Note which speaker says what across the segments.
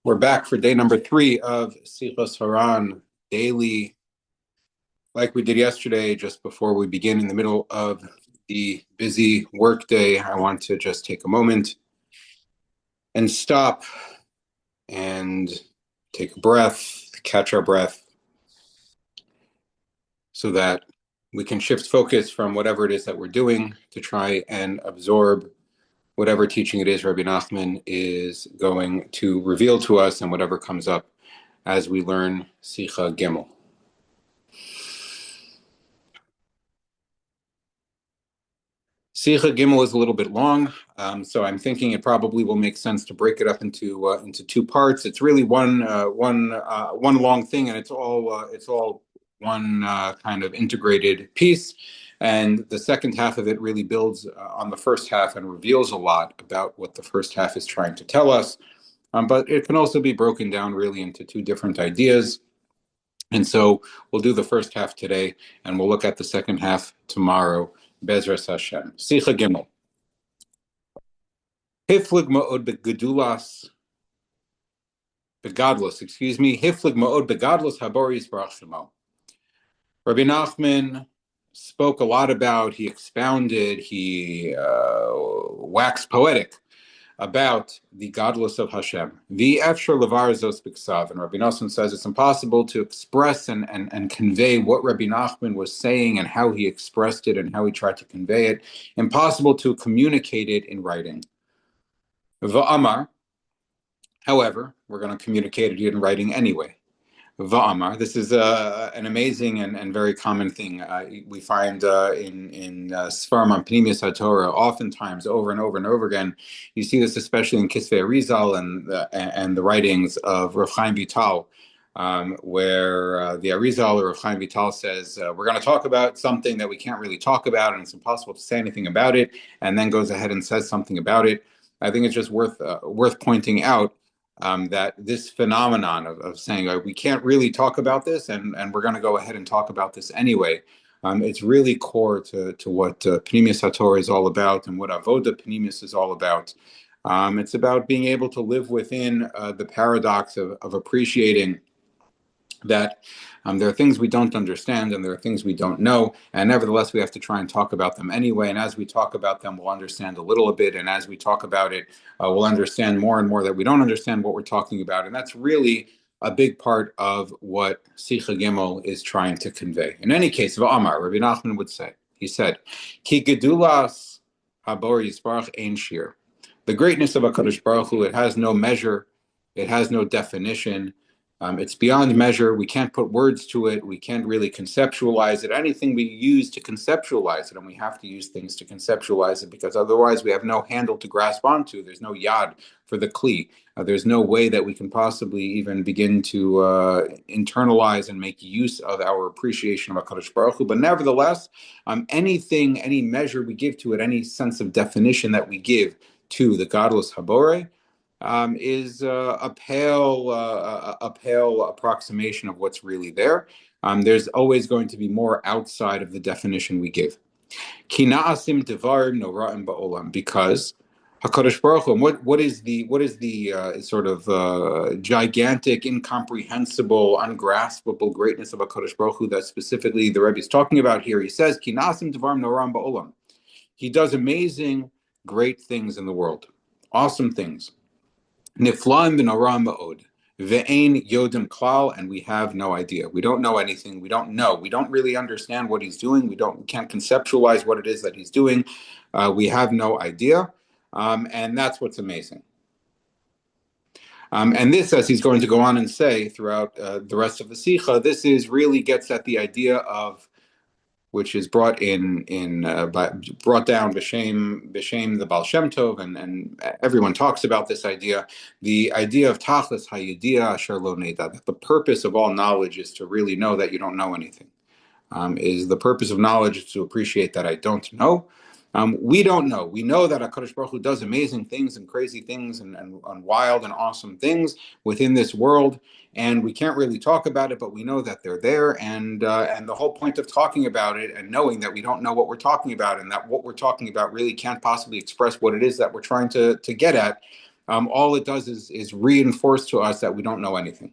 Speaker 1: We're back for day number 3 of Sichos HaRan daily, like we did yesterday. Just before we begin in the middle of the busy workday, I want to just take a moment and stop and take a breath, catch our breath, so that we can shift focus from whatever it is that we're doing to try and absorb whatever teaching it is Rabbi Nachman is going to reveal to us, and whatever comes up as we learn Sicha Gimel. Sicha Gimel is a little bit long, so I'm thinking it probably will make sense to break it up into 2 parts. It's really one long thing, and it's all one kind of integrated piece. And the second half of it really builds on the first half and reveals a lot about what the first half is trying to tell us. But it can also be broken down really into 2 different ideas. And so we'll do the first half today, and we'll look at the second half tomorrow. Bezras Hashem. Sicha Gimel. Hiflig ma'od begadlos, Hiflig ma'od begadlos haboris barach shemo. Rabbi Nachman spoke a lot about, he expounded, he waxed poetic about the godless of Hashem. The Efshar Levar Zos B'Ksav. And Rabbi Nachman says it's impossible to express and convey what Rabbi Nachman was saying and how he expressed it and how he tried to convey it. Impossible to communicate it in writing. Va'amar, however, we're going to communicate it in writing anyway. Va'amar, this is an amazing and very common thing we find in Sfarim on Pnimius HaTorah, oftentimes over and over and over again. You see this especially in Kisvei Arizal and the writings of Rav Chaim Vital, where the Arizal or Rav Chaim Vital says, we're going to talk about something that we can't really talk about, and it's impossible to say anything about it, and then goes ahead and says something about it. I think it's just worth pointing out that this phenomenon of saying we can't really talk about this, and we're going to go ahead and talk about this anyway. It's really core to what Pnimius HaTorah is all about, and what Avoda Pnimius is all about. It's about being able to live within the paradox of appreciating that there are things we don't understand and there are things we don't know, and nevertheless we have to try and talk about them anyway. And as we talk about them, we'll understand a little bit, and as we talk about it, we'll understand more and more that we don't understand what we're talking about. And that's really a big part of what Sicha Gimel is trying to convey. In any case, V'amar, Rabbi Nachman would say, he said, Ki gedulas habor yisbarach ein shir. The greatness of HaKadosh Baruch Hu, it has no measure, it has no definition. It's beyond measure. We can't put words to it. We can't really conceptualize it. Anything we use to conceptualize it, and we have to use things to conceptualize it, because otherwise we have no handle to grasp onto. There's no yad for the kli. There's no way that we can possibly even begin to internalize and make use of our appreciation of HaKadosh Baruch Hu. But nevertheless, anything, any measure we give to it, any sense of definition that we give to the godless Habore, is a pale approximation of what's really there. There's always going to be more outside of the definition we give. Kina'asim devarim nora'im ba'olam, because HaKadosh Baruch Hu, what is the sort of gigantic, incomprehensible, ungraspable greatness of HaKadosh Baruch Hu that specifically the Rebbe is talking about here? He says, Kina'asim devarim nora'im ba'olam. He does amazing, great things in the world, awesome things. Niflaim v'noram ma'od, ve'ein yodim klal, and we have no idea. We don't know anything. We don't know. We don't really understand what he's doing. We can't conceptualize what it is that he's doing. We have no idea, and that's what's amazing. And this, as he's going to go on and say throughout the rest of the Sicha, this is really gets at the idea of, which is brought down b'shem the Baal Shem Tov, and everyone talks about this idea, the idea of tachlis hayidiyah asher lo neida, that the purpose of all knowledge is to really know that you don't know anything. Is the purpose of knowledge is to appreciate that I don't know. We don't know. We know that HaKadosh Baruch Hu does amazing things and crazy things and wild and awesome things within this world, and we can't really talk about it, but we know that they're there, and the whole point of talking about it and knowing that we don't know what we're talking about, and that what we're talking about really can't possibly express what it is that we're trying to get at, all it does is reinforce to us that we don't know anything.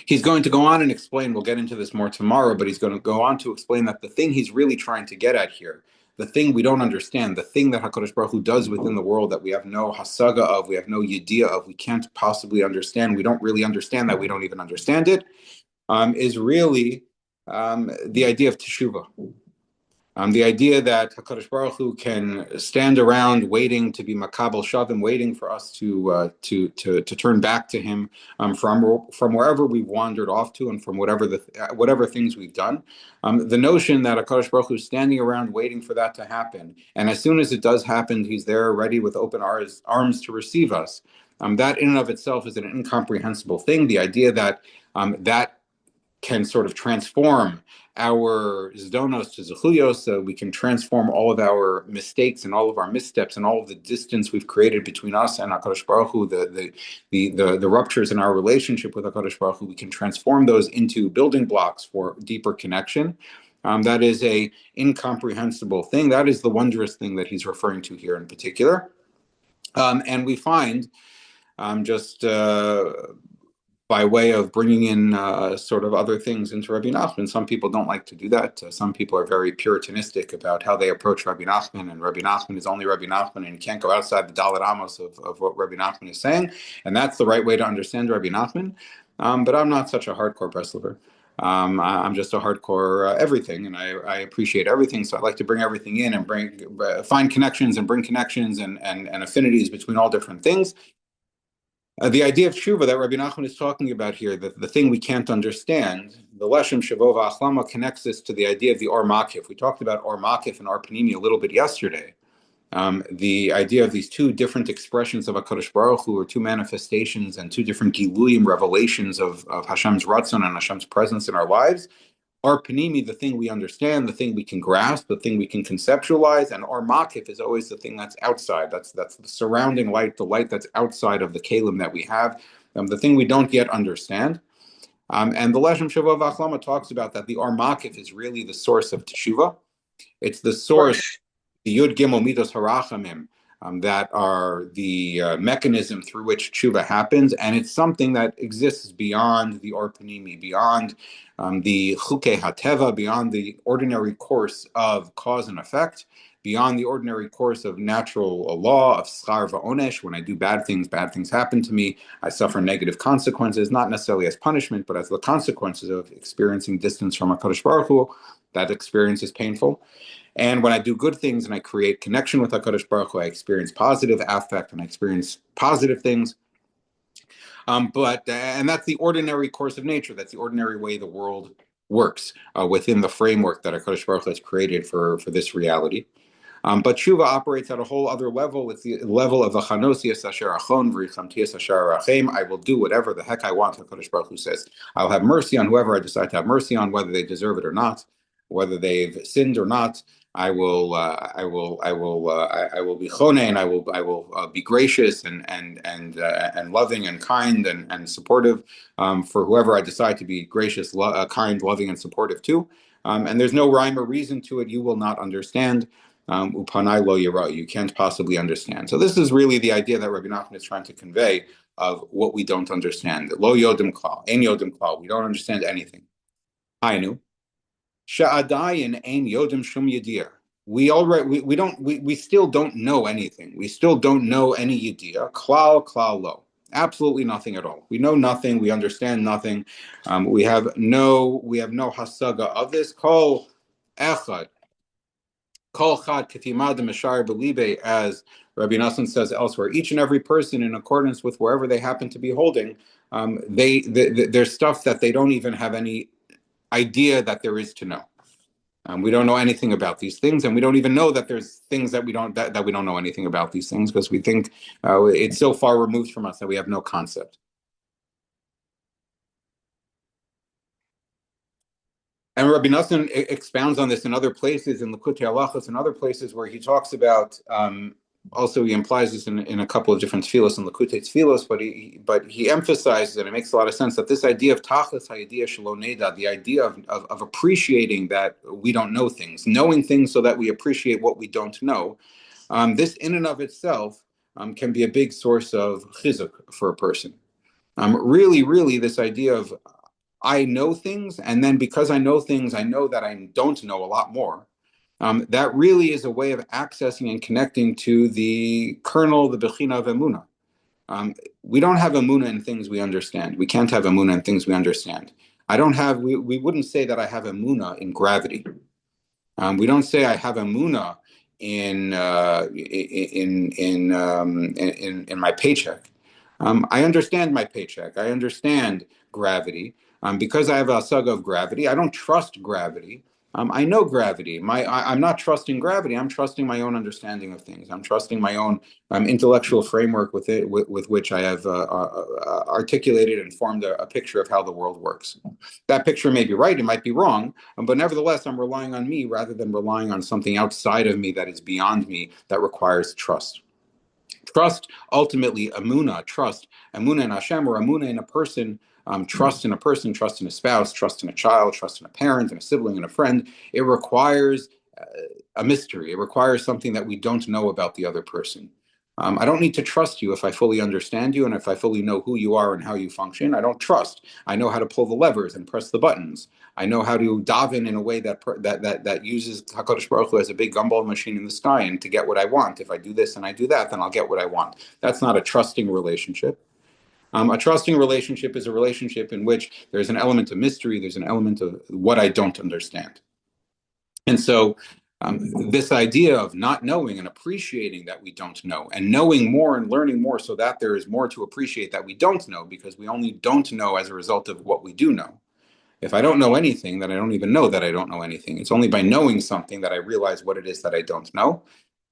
Speaker 1: He's going to go on and explain, we'll get into this more tomorrow, but he's going to go on to explain that the thing he's really trying to get at here, the thing we don't understand, the thing that HaKadosh Baruch Hu does within the world that we have no hasaga of, we have no yediyah of, we can't possibly understand, we don't really understand that, we don't even understand it, is really the idea of teshuvah. The idea that HaKadosh Baruch Hu can stand around waiting to be makabel shavim, waiting for us to turn back to Him from wherever we've wandered off to, and from whatever things we've done. The notion that HaKadosh Baruch Hu is standing around waiting for that to happen, and as soon as it does happen, He's there ready with open arms to receive us. That in and of itself is an incomprehensible thing. The idea that that can sort of transform our zdonos to zechuyos, so we can transform all of our mistakes and all of our missteps and all of the distance we've created between us and HaKadosh Baruch Hu, the ruptures in our relationship with HaKadosh Baruch Hu, we can transform those into building blocks for deeper connection. That is a incomprehensible thing. That is the wondrous thing that he's referring to here in particular. And we find just by way of bringing in sort of other things into Rabbi Nachman. Some people don't like to do that. Some people are very puritanistic about how they approach Rabbi Nachman, and Rabbi Nachman is only Rabbi Nachman, and you can't go outside the Dalet Amos of what Rabbi Nachman is saying, and that's the right way to understand Rabbi Nachman. But I'm not such a hardcore Breslover. I'm just a hardcore everything, and I appreciate everything, so I like to bring everything in and find connections and bring connections and affinities between all different things. The idea of tshuva that Rabbi Nachman is talking about here, the thing we can't understand, the Leshem Shavo V'Achlama connects this to the idea of the Or Makif. We talked about Or Makif and Or Panimi a little bit yesterday. The idea of these two different expressions of HaKadosh Baruch Hu, or two manifestations and two different giluyim, revelations of Hashem's Ratzon and Hashem's presence in our lives. Our panimi, the thing we understand, the thing we can grasp, the thing we can conceptualize, and our makif is always the thing that's outside. That's the surrounding light, the light that's outside of the kalim that we have, the thing we don't yet understand. And the Leshem Shavo V'Achlama talks about that the Or Makif is really the source of teshuvah. It's the source, the Yud Gimel Midos Harachamim, that are the mechanism through which tshuva happens, and it's something that exists beyond the Or Panimi, beyond the Chukei HaTeva, beyond the ordinary course of cause and effect, beyond the ordinary course of natural law, of schar va'onesh. When I do bad things happen to me. I suffer negative consequences, not necessarily as punishment, but as the consequences of experiencing distance from HaKadosh Baruch Hu. That experience is painful. And when I do good things and I create connection with HaKadosh Baruch Hu, I experience positive affect and I experience positive things. And that's the ordinary course of nature. That's the ordinary way the world works within the framework that HaKadosh Baruch Hu has created for this reality. But tshuva operates at a whole other level. It's the level of v'chanosias asher achon v'richamtias asher rachem. I will do whatever the heck I want. HaKadosh Baruch Hu says, I'll have mercy on whoever I decide to have mercy on, whether they deserve it or not, whether they've sinned or not. I will be choneh, and I will be gracious and loving and kind and supportive for whoever I decide to be gracious, kind, loving, and supportive to. And there's no rhyme or reason to it. You will not understand. Upanai lo yira. You can't possibly understand. So this is really the idea that Rabbi Nachman is trying to convey of what we don't understand. Lo yodim klal, ein yodim klal. We don't understand anything. Hainu. Sha'adayin ein yodim shum yediyah. We still don't know anything. We still don't know any yediyah. Klal lo. Absolutely nothing at all. We know nothing. We understand nothing. We have no hasaga of this. Kol echad. Kol chad katimad meshar belibe, as Rabbi Nassan says elsewhere. Each and every person, in accordance with wherever they happen to be holding, there's stuff that they don't even have any idea that there is to know. We don't know anything about these things, and we don't even know that there's things that we don't know anything about these things, because we think it's so far removed from us that we have no concept. And Rabbi Nassan expounds on this in other places, in Likutei Halachos and other places where he talks about. Also, he implies this in a couple of different tefillos and Likutei tefillos, but he emphasizes, and it makes a lot of sense, that this idea of tachlis hayidiyah shelo neda, the idea of appreciating that we don't know things, knowing things so that we appreciate what we don't know, this in and of itself can be a big source of chizuk for a person. Really, this idea of I know things, and then because I know things, I know that I don't know a lot more. That really is a way of accessing and connecting to the kernel, the bechina of emunah. We don't have emunah in things we understand. We can't have emunah in things we understand. I don't have. We wouldn't say that I have emunah in gravity. We don't say I have emunah in my paycheck. I understand my paycheck. I understand gravity. Because I have a saga of gravity, I don't trust gravity. I know gravity. I'm not trusting gravity. I'm trusting my own understanding of things. I'm trusting my own intellectual framework with which I have articulated and formed a picture of how the world works. That picture may be right. It might be wrong. But nevertheless, I'm relying on me rather than relying on something outside of me that is beyond me that requires trust. Trust, ultimately, amuna, trust, amuna in Hashem or amuna in a person, trust in a person, trust in a spouse, trust in a child, trust in a parent, and a sibling, and a friend. It requires a mystery. It requires something that we don't know about the other person. I don't need to trust you if I fully understand you and if I fully know who you are and how you function. I don't trust. I know how to pull the levers and press the buttons. I know how to daven in a way that uses Hakadosh Baruch Hu as a big gumball machine in the sky, and to get what I want. If I do this and I do that, then I'll get what I want. That's not a trusting relationship. A trusting relationship is a relationship in which there's an element of mystery. There's an element of what I don't understand. And so this idea of not knowing and appreciating that we don't know, and knowing more and learning more so that there is more to appreciate that we don't know, because we only don't know as a result of what we do know. If I don't know anything, then I don't even know that I don't know anything. It's only by knowing something that I realize what it is that I don't know.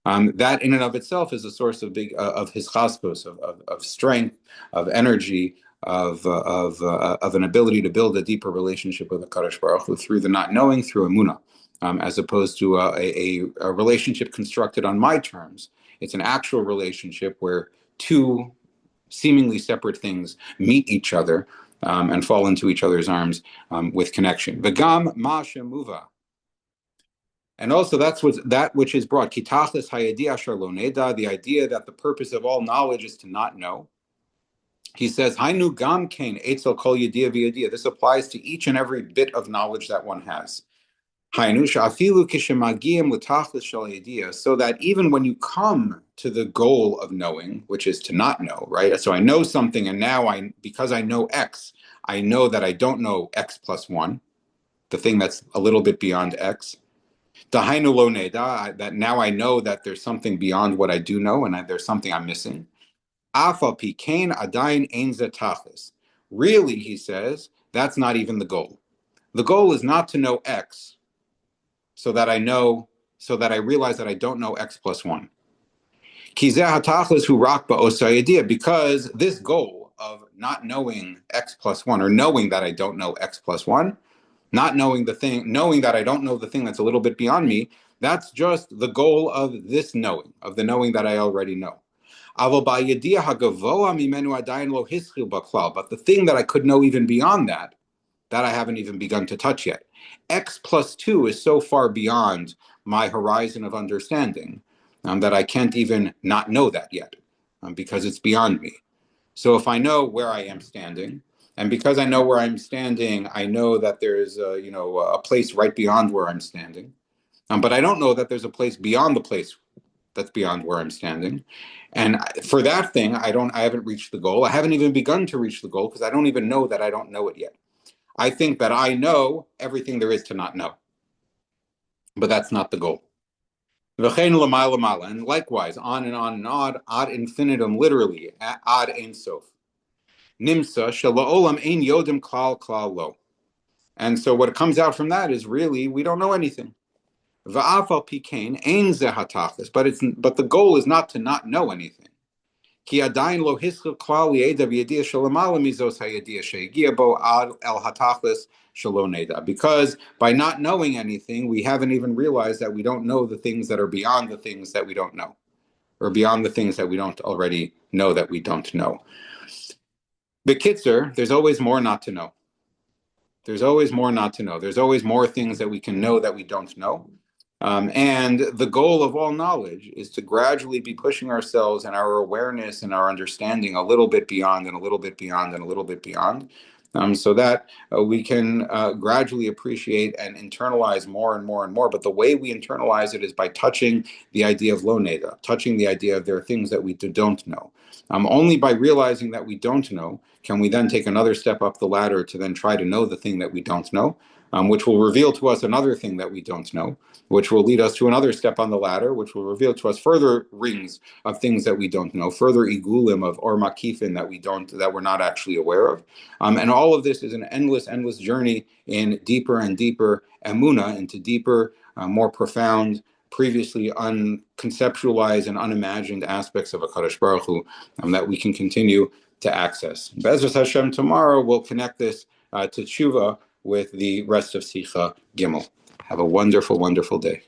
Speaker 1: That in and of itself is a source of of hischaskus, of strength, of energy, of an ability to build a deeper relationship with the Kadosh Baruch Hu through the not knowing, through emunah, as opposed to a relationship constructed on my terms. It's an actual relationship where two seemingly separate things meet each other and fall into each other's arms with connection. V'gam ma shemuva. And also that which is brought, kitachlis hayadi asher lo neda, the idea that the purpose of all knowledge is to not know. He says, Hainu gam kain etzel kol yedia v'yedia. This applies to each and every bit of knowledge that one has. Hainu sha'afilu kishemagiyim l'tachlis shel yedia, so that even when you come to the goal of knowing, which is to not know, right? So I know something, and now because I know X, I know that I don't know X plus 1, the thing that's a little bit beyond X. Dahainu lo neda, that now I know that there's something beyond what I do know, and there's something I'm missing. Afal pi kain adayin ein ze tachlis. Really, he says, that's not even the goal. The goal is not to know X, so that I realize that I don't know X plus 1. Ki ze hatachlis hu rak ba'osay, because this goal of not knowing X plus 1, or knowing that I don't know X plus 1, not knowing the thing, knowing that I don't know the thing that's a little bit beyond me, that's just the goal of this knowing, of the knowing that I already know. But the thing that I could know even beyond that I haven't even begun to touch yet. X plus 2 is so far beyond my horizon of understanding that I can't even not know that yet, because it's beyond me. So if I know where I am standing, and because I know where I'm standing, I know that there's a place right beyond where I'm standing. But I don't know that there's a place beyond the place that's beyond where I'm standing. And for that thing, I haven't reached the goal. I haven't even begun to reach the goal, because I don't even know that I don't know it yet. I think that I know everything there is to not know. But that's not the goal. And likewise, on and on and on, ad infinitum, literally, ad ein sof. Nimsa shala'olam ein yodim klal lo. And so what comes out from that is really we don't know anything. Va'afal pikain ein ze hatachlis, but the goal is not to not know anything. Ki adayin lo hischil klal yeda v'yediya shalamala mizos hayediya she'egiya bo ad el hatachlis shelo neda. Because by not knowing anything, we haven't even realized that we don't know the things that are beyond the things that we don't know, or beyond the things that we don't already know that we don't know. B'kitzer, there's always more not to know. There's always more not to know. There's always more things that we can know that we don't know. And the goal of all knowledge is to gradually be pushing ourselves and our awareness and our understanding a little bit beyond and a little bit beyond and a little bit beyond, so that we can gradually appreciate and internalize more and more and more. But the way we internalize it is by touching the idea of lo neda, touching the idea of there are things that we don't know. Only by realizing that we don't know can we then take another step up the ladder to then try to know the thing that we don't know, which will reveal to us another thing that we don't know, which will lead us to another step on the ladder, which will reveal to us further rings of things that we don't know, further igulim of or makifin that we're not actually aware of. And all of this is an endless, endless journey in deeper and deeper emuna, into deeper, more profound, previously unconceptualized and unimagined aspects of HaKadosh Baruch Hu, that we can continue to access. Be'ezras Hashem, tomorrow we'll connect this to tshuva with the rest of Sicha Gimel. Have a wonderful, wonderful day.